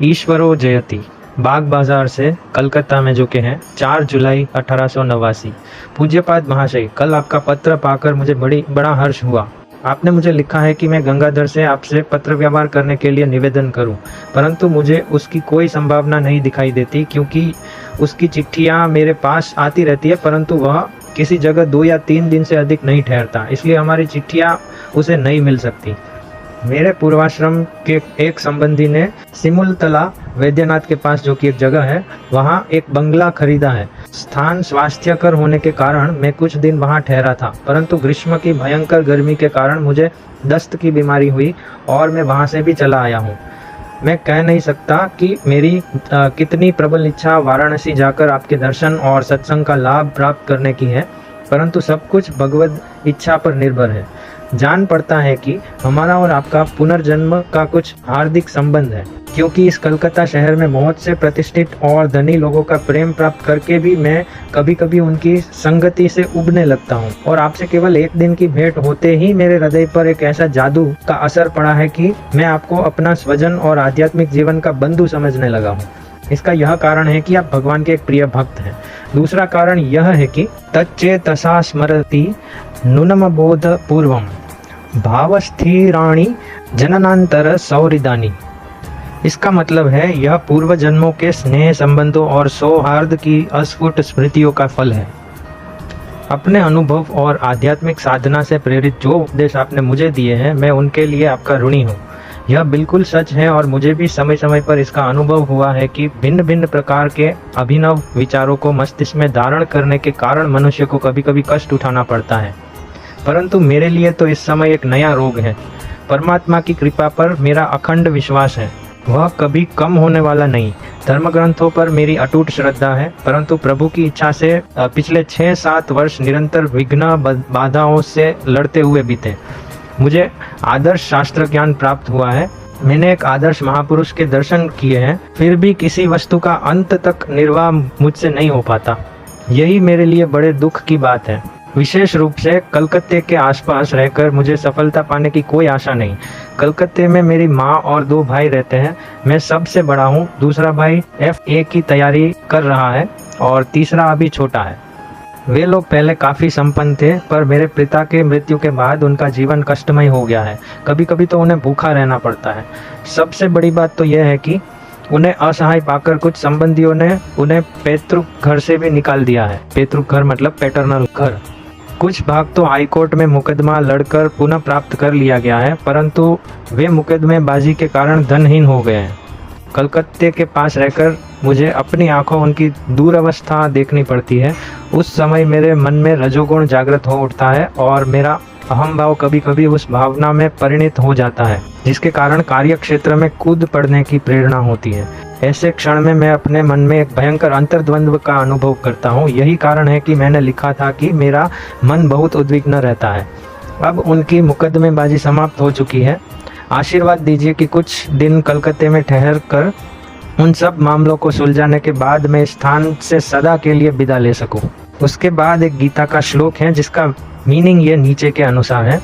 ईश्वरो जयति, बाग बाजार से कलकत्ता में, जो कि हैं 4 जुलाई 1889। पूज्यपाद महाशय, कल आपका पत्र पाकर मुझे बड़ा हर्ष हुआ। आपने मुझे लिखा है कि मैं गंगाधर से आपसे पत्र व्यवहार करने के लिए निवेदन करूं, परंतु मुझे उसकी कोई संभावना नहीं दिखाई देती, क्योंकि उसकी चिट्ठियां मेरे पास आती रहती है, परंतु वह किसी जगह 2 या 3 दिन से अधिक नहीं ठहरता, इसलिए हमारी चिट्ठियां उसे नहीं मिल सकती। मेरे पूर्वाश्रम के एक संबंधी ने सिमुलतला वैद्यनाथ के पास, जो कि एक जगह है, वहाँ एक बंगला खरीदा है। स्थान स्वास्थ्यकर होने के कारण मैं कुछ दिन वहाँ ठहरा था, परंतु ग्रीष्म की भयंकर गर्मी के कारण मुझे दस्त की बीमारी हुई और मैं वहाँ से भी चला आया हूँ। मैं कह नहीं सकता कि मेरी कितनी प्रबल इच्छा वाराणसी जाकर आपके दर्शन और सत्संग का लाभ प्राप्त करने की है, परंतु सब कुछ भगवद इच्छा पर निर्भर है। जान पड़ता है कि हमारा और आपका पुनर्जन्म का कुछ हार्दिक संबंध है, क्योंकि इस कलकत्ता शहर में बहुत से प्रतिष्ठित और धनी लोगों का प्रेम प्राप्त करके भी मैं कभी कभी उनकी संगति से उबने लगता हूँ, और आपसे केवल एक दिन की भेंट होते ही मेरे हृदय पर एक ऐसा जादू का असर पड़ा है कि मैं आपको अपना स्वजन और आध्यात्मिक जीवन का बंधु समझने लगा हूँ। इसका यह कारण है कि आप भगवान के एक प्रिय भक्त हैं। दूसरा कारण यह है कि तच्चेतसा स्मरति नूनम बोध पूर्वम भावस्थिराणि जननांतर सौहृदानि। इसका मतलब है यह पूर्व जन्मों के स्नेह संबंधों और सौहार्द की अस्फुट स्मृतियों का फल है। अपने अनुभव और आध्यात्मिक साधना से प्रेरित जो उपदेश आपने मुझे दिए हैं, मैं उनके लिए आपका ऋणी हूँ। यह बिल्कुल सच है, और मुझे भी समय समय पर इसका अनुभव हुआ है कि भिन्न भिन्न प्रकार के अभिनव विचारों को मस्तिष्क में धारण करने के कारण मनुष्य को कभी कभी कष्ट उठाना पड़ता है, परंतु मेरे लिए तो इस समय एक नया रोग है। परमात्मा की कृपा पर मेरा अखंड विश्वास है, वह कभी कम होने वाला नहीं। धर्म ग्रंथों पर मेरी अटूट श्रद्धा है, परंतु प्रभु की इच्छा से पिछले 6-7 वर्ष निरंतर विघ्न बाधाओं से लड़ते हुए बीते। मुझे आदर्श शास्त्र ज्ञान प्राप्त हुआ है, मैंने एक आदर्श महापुरुष के दर्शन किए हैं, फिर भी किसी वस्तु का अंत तक निर्वाह मुझसे नहीं हो पाता। यही मेरे लिए बड़े दुख की बात है। विशेष रूप से कलकत्ते के आसपास रहकर मुझे सफलता पाने की कोई आशा नहीं। कलकत्ते में मेरी माँ और 2 भाई रहते हैं। मैं सबसे बड़ा हूँ, दूसरा भाई FA की तैयारी कर रहा है और तीसरा अभी छोटा है। वे लोग पहले काफ़ी संपन्न थे, पर मेरे पिता के मृत्यु के बाद उनका जीवन कष्टमय हो गया है। कभी कभी तो उन्हें भूखा रहना पड़ता है। सबसे बड़ी बात तो यह है कि उन्हें असहाय पाकर कुछ संबंधियों ने उन्हें पैतृक घर से भी निकाल दिया है। पैतृक घर मतलब पैटर्नल घर। कुछ भाग तो हाईकोर्ट में मुकदमा लड़कर पुनः प्राप्त कर लिया गया है, परंतु वे मुकदमेबाजी के कारण धनहीन हो गए हैं। कलकत्ते के पास रहकर मुझे अपनी आंखों उनकी दूरवस्था देखनी पड़ती है। उस समय मेरे मन में रजोगुण जागृत हो उठता है और मेरा अहम भाव कभी कभी उस भावना में परिणित हो जाता है, जिसके कारण कार्य क्षेत्र में कूद पड़ने की प्रेरणा होती है। ऐसे क्षण में मैं अपने मन में एक भयंकर अंतर्द्वंद्व का अनुभव करता हूँ। यही कारण है कि मैंने लिखा था कि मेरा मन बहुत उद्विग्न रहता है। अब उनकी मुकदमेबाजी समाप्त हो चुकी है। आशीर्वाद दीजिए कि कुछ दिन कलकत्ते में ठहर कर उन सब मामलों को सुलझाने के बाद मैं स्थान से सदा के लिए विदा ले सकूं। उसके बाद एक गीता का श्लोक है जिसका मीनिंग ये नीचे के अनुसार है: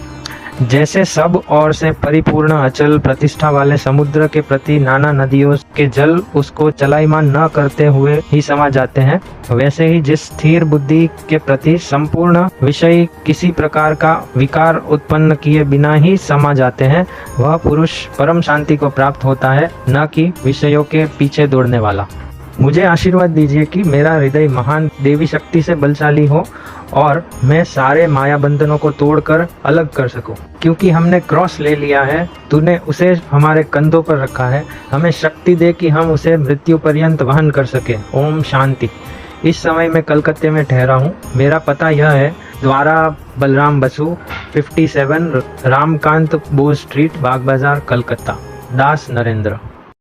जैसे सब ओर से परिपूर्ण अचल प्रतिष्ठा वाले समुद्र के प्रति नाना नदियों के जल उसको चलायमान न करते हुए ही समा जाते हैं, वैसे ही जिस स्थिर बुद्धि के प्रति संपूर्ण विषय किसी प्रकार का विकार उत्पन्न किए बिना ही समा जाते हैं, वह पुरुष परम शांति को प्राप्त होता है, न कि विषयों के पीछे दौड़ने वाला। मुझे आशीर्वाद दीजिए कि मेरा हृदय महान देवी शक्ति से बलशाली हो और मैं सारे माया बंधनों को तोड़कर अलग कर सकूं। क्योंकि हमने क्रॉस ले लिया है, तूने उसे हमारे कंधों पर रखा है, हमें शक्ति दे कि हम उसे मृत्यु पर्यंत वहन कर सके। ओम शांति। इस समय मैं कलकत्ते में ठहरा हूँ। मेरा पता यह है: द्वारा बलराम बसु, 57 रामकांत बोस स्ट्रीट, बाग बाजार, कलकत्ता। दास नरेंद्र।